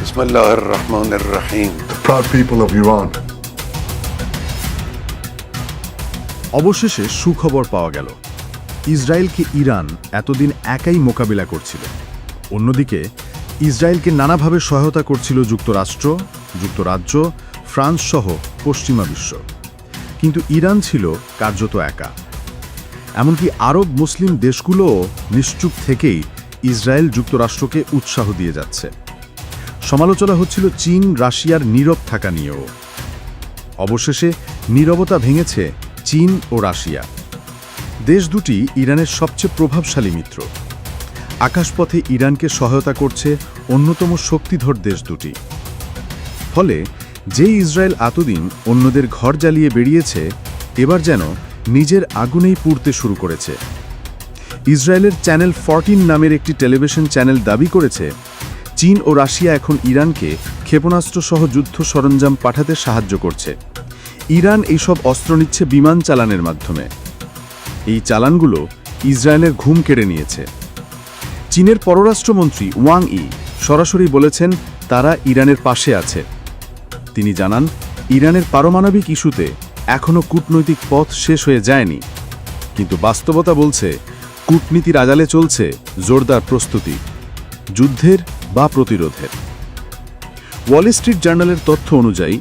বিসমিল্লাহির রহমানির রহিম। Proud people of Iran. অবশেষে সুখবর পাওয়া গেল। ইসরায়েলকে ইরান এতদিন একাই মোকাবিলা করছিল। অন্যদিকে ইসরায়েলকে নানাভাবে সহায়তা করছিল যুক্তরাজ্য, ফ্রান্স সহ পশ্চিমা বিশ্ব। কিন্তু ইরান ছিল কার্যত একা। এমনকি আরব মুসলিম দেশগুলোও নিশ্চুপ থেকেই ইসরায়েল যুক্তরাষ্ট্রকে উৎসাহ দিয়ে যাচ্ছে। সমালোচনা হচ্ছিল চীন রাশিয়ার নীরব থাকা নিয়েও। অবশেষে নীরবতা ভেঙেছে চীন ও রাশিয়া। দেশ দুটি ইরানের সবচেয়ে প্রভাবশালী মিত্র। আকাশপথে ইরানকে সহায়তা করছে অন্যতম শক্তিধর দেশ দুটি। ফলে যে ইসরায়েল এতদিন অন্যদের ঘর জ্বালিয়ে বেরিয়েছে, এবার যেন নিজের আগুনেই পুড়তে শুরু করেছে। ইসরায়েলের চ্যানেল 14 নামের একটি টেলিভিশন চ্যানেল দাবি করেছে, চীন ও রাশিয়া এখন ইরানকে ক্ষেপণাস্ত্রসহ যুদ্ধ সরঞ্জাম পাঠাতে সাহায্য করছে। ইরান এইসব অস্ত্র নিচ্ছে বিমান চালানের মাধ্যমে। এই চালানগুলো ইসরায়েলের ঘুম কেড়ে নিয়েছে। চীনের পররাষ্ট্রমন্ত্রী ওয়াং ই সরাসরি বলেছেন তারা ইরানের পাশে আছে। তিনি জানান, ইরানের পারমাণবিক ইস্যুতে এখনও কূটনৈতিক পথ শেষ হয়ে যায়নি, কিন্তু বাস্তবতা বলছে কূটনীতির আড়ালে চলছে জোরদার প্রস্তুতি, যুদ্ধের বা প্রতিরোধের। ওয়াল স্ট্রিট জার্নালের তথ্য অনুযায়ী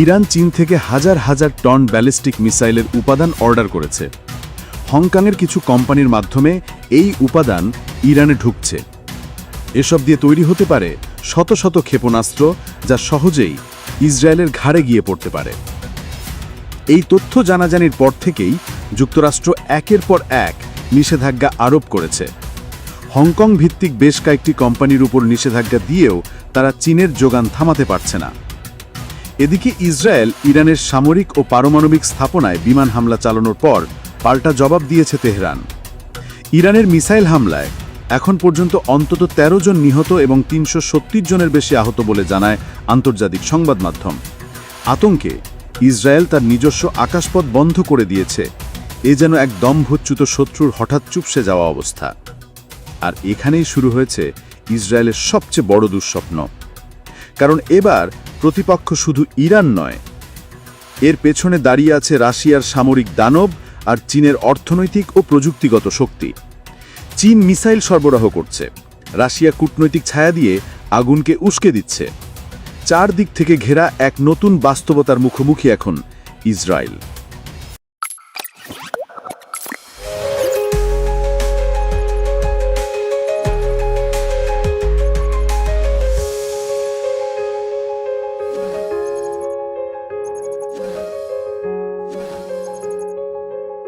ইরান চীন থেকে হাজার হাজার টন ব্যালিস্টিক মিসাইলের উপাদান অর্ডার করেছে। হংকংয়ের কিছু কোম্পানির মাধ্যমে এই উপাদান ইরানে ঢুকছে। এসব দিয়ে তৈরি হতে পারে শত শত ক্ষেপণাস্ত্র, যা সহজেই ইসরায়েলের ঘাড়ে গিয়ে পড়তে পারে। এই তথ্য জানাজানির পর থেকেই যুক্তরাষ্ট্র একের পর এক নিষেধাজ্ঞা আরোপ করেছে। হংকং ভিত্তিক বেশ কয়েকটি কোম্পানির উপর নিষেধাজ্ঞা দিয়েও তারা চীনের যোগান থামাতে পারছে না। এদিকে ইসরায়েল ইরানের সামরিক ও পারমাণবিক স্থাপনায় বিমান হামলা চালানোর পর পাল্টা জবাব দিয়েছে তেহরান। ইরানের মিসাইল হামলায় এখন পর্যন্ত অন্তত 13 জন নিহত এবং 370 জনের বেশি আহত বলে জানায় আন্তর্জাতিক সংবাদ মাধ্যম। আতঙ্কে ইসরায়েল তার নিজস্ব আকাশপথ বন্ধ করে দিয়েছে। এ যেন এক দম্ভচ্যুত শত্রুর হঠাৎ চুপসে যাওয়া অবস্থা। আর এখানেই শুরু হয়েছে ইসরায়েলের সবচেয়ে বড় দুঃস্বপ্ন। কারণ এবার প্রতিপক্ষ শুধু ইরান নয়, এর পেছনে দাঁড়িয়ে আছে রাশিয়ার সামরিক দানব আর চীনের অর্থনৈতিক ও প্রযুক্তিগত শক্তি। চীন মিসাইল সরবরাহ করছে, রাশিয়া কূটনৈতিক ছায়া দিয়ে আগুনকে উস্কে দিচ্ছে। চারদিক থেকে ঘেরা এক নতুন বাস্তবতার মুখোমুখি এখন ইসরায়েল।